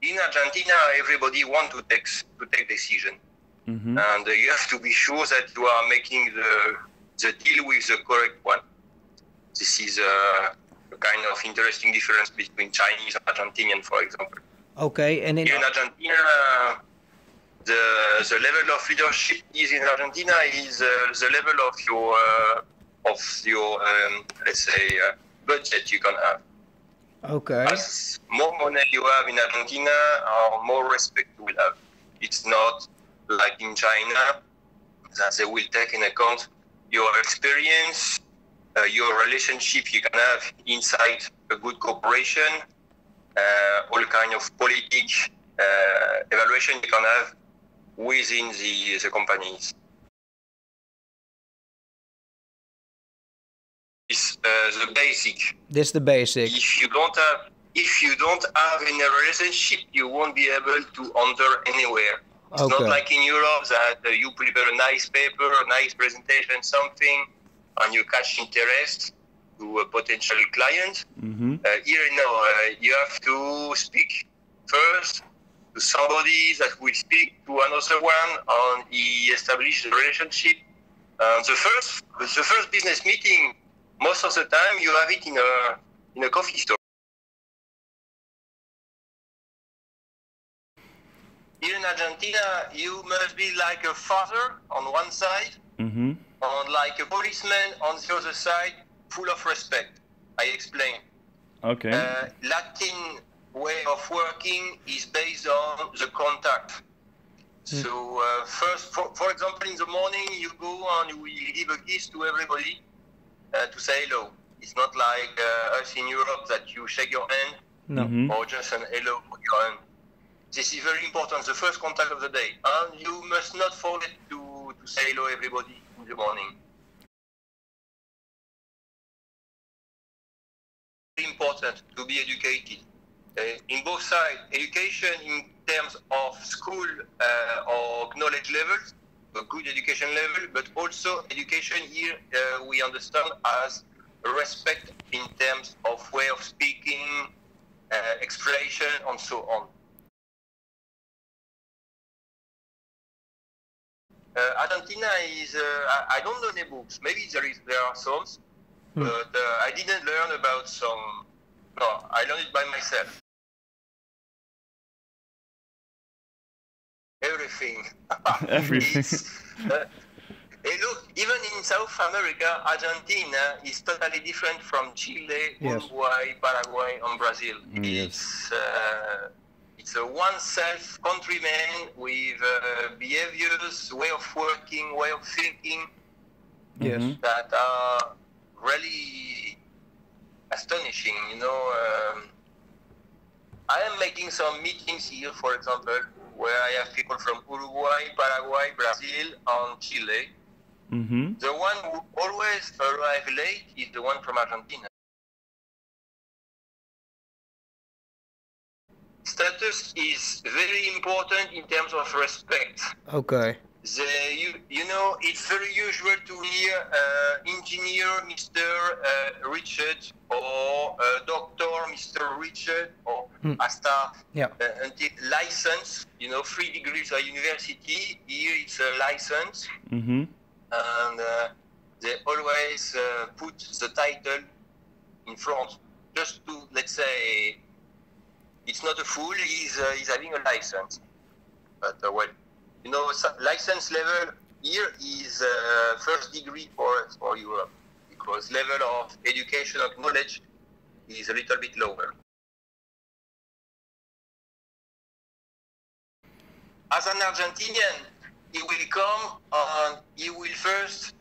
in Argentina, everybody wants to take decision, and you have to be sure that you are making the deal with the correct one. This is a kind of interesting difference between Chinese and Argentinian, for example. Okay, and in Argentina, the level of leadership is in Argentina is the level of your let's say budget you can have. Okay. As more money you have in Argentina, more respect you will have. It's not like in China that they will take in account your experience, your relationship you can have inside a good corporation, all kind of politic evaluation you can have within the companies. It's the basic. This is the basic. If you don't have any relationship, you won't be able to enter anywhere. It's not like in Europe that you prepare a nice paper, a nice presentation, something, and you catch interest to a potential client. Here, you have to speak first to somebody that will speak to another one, and he establish a relationship. The first business meeting, most of the time, you have it in a coffee store. Here in Argentina, you must be like a father on one side, and like a policeman on the other side, full of respect. I explain. Okay. Latin way of working is based on the contact. So first, for example, in the morning, you go and you will give a kiss to everybody to say hello. It's not like us in Europe that you shake your hand or just an hello with your hand. This is very important, the first contact of the day. And you must not forget to say hello everybody in the morning. Very important to be educated. In both sides, education in terms of school or knowledge levels, a good education level, but also education here we understand as respect in terms of way of speaking, expression, and so on. Argentina is, I don't know any books, maybe there are some, but I didn't learn about some, no, I learned it by myself. Everything. Everything. Look, even in South America, Argentina is totally different from Chile, Uruguay, Paraguay, and Brazil. It's a one-self countryman with behaviors, way of working, way of thinking that are really astonishing. I am making some meetings here, for example, where I have people from Uruguay, Paraguay, Brazil, and Chile. The one who always arrives late is the one from Argentina. Status is very important in terms of respect. Okay. It's very usual to hear engineer Mr. Richard or doctor Mr. Richard or hasta until license. 3 degrees at university. Here it's a license, and they always put the title in front, just to, let's say, it's not a fool. He's having a license, but license level here is first degree for Europe, because level of education of knowledge is a little bit lower. As an Argentinian, he will come and he will first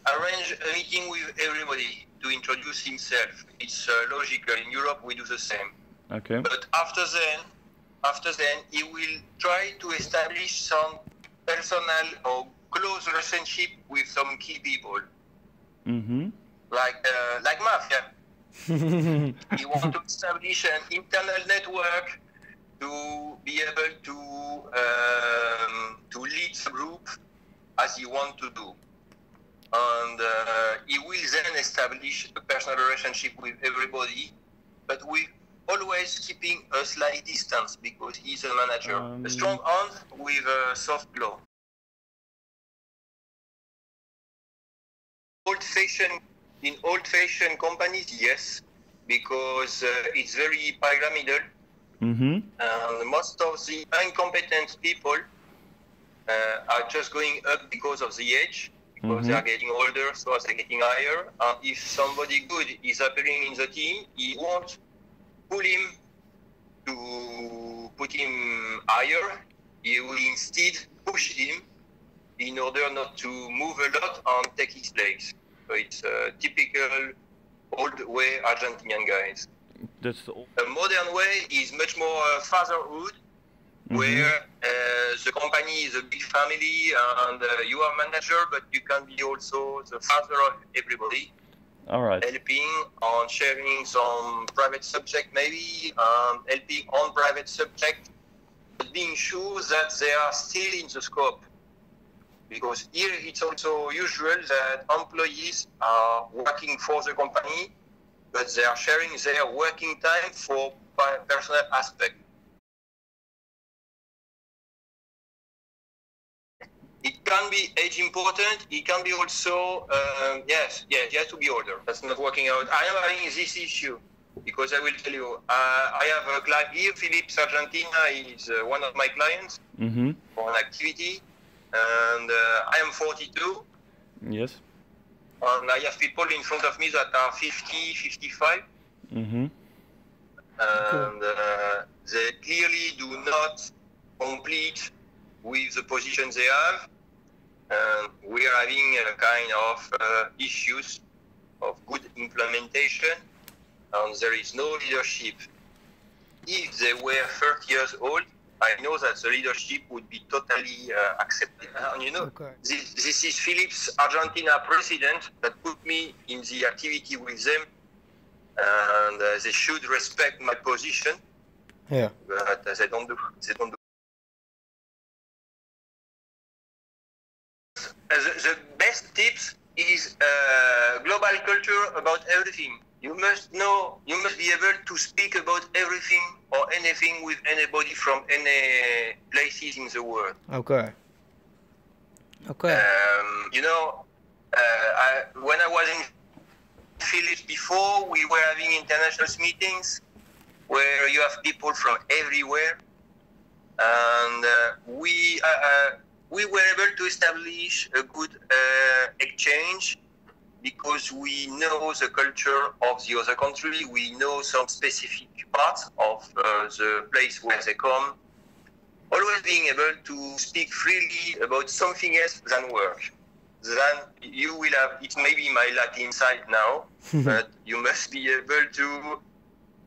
arrange a meeting with everybody to introduce himself. It's logical. In Europe, we do the same. Okay. But after then, he will try to establish some personal or close relationship with some key people. Like mafia. He wants to establish an internal network to be able to lead the group as he wants to do. And he will then establish a personal relationship with everybody, but with always keeping a slight distance because he's a manager. A strong hand with a soft glove. In old-fashioned companies, yes, because it's very pyramidal. And most of the incompetent people are just going up because of the age, because they are getting older, so they're getting higher. And if somebody good is appearing in the team, he won't pull him to put him higher. He will instead push him in order not to move a lot and take his place. So it's a typical old way Argentinian guys. That's the old... A modern way is much more fatherhood, where the company is a big family and you are manager, but you can be also the father of everybody. All right. Helping on sharing some private subject maybe, helping on private subject, but being sure that they are still in the scope. Because here it's also usual that employees are working for the company, but they are sharing their working time for personal aspect. It can be age important. It can be also, yes, you have to be older. That's not working out. I am having this issue because I will tell you, I have a client here, Philips Argentina is one of my clients for an activity. And I am 42. Yes. And I have people in front of me that are 50, 55. And they clearly do not complete with the position they have. And we are having a kind of issues of good implementation. And there is no leadership. If they were 30 years old, I know that the leadership would be totally accepted. And you know, this is Philips Argentina president that put me in the activity with them, and they should respect my position. Yeah. But they don't do. The best tips is global culture about everything. You must know, you must be able to speak about everything or anything with anybody from any places in the world. Okay. Okay. You know, when I was in Philips before, we were having international meetings where you have people from everywhere, and we were able to establish a good exchange. Because we know the culture of the other country, we know some specific parts of the place where they come. Always being able to speak freely about something else than work. Then you will have, it may be my Latin side now, but you must be able to,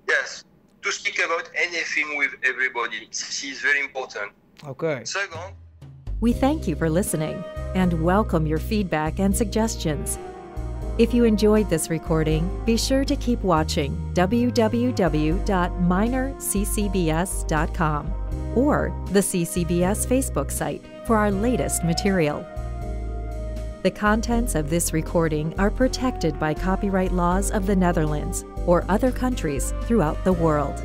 yes, to speak about anything with everybody. This is very important. Okay. Second, we thank you for listening and welcome your feedback and suggestions. If you enjoyed this recording, be sure to keep watching www.minerccbs.com or the CCBS Facebook site for our latest material. The contents of this recording are protected by copyright laws of the Netherlands or other countries throughout the world.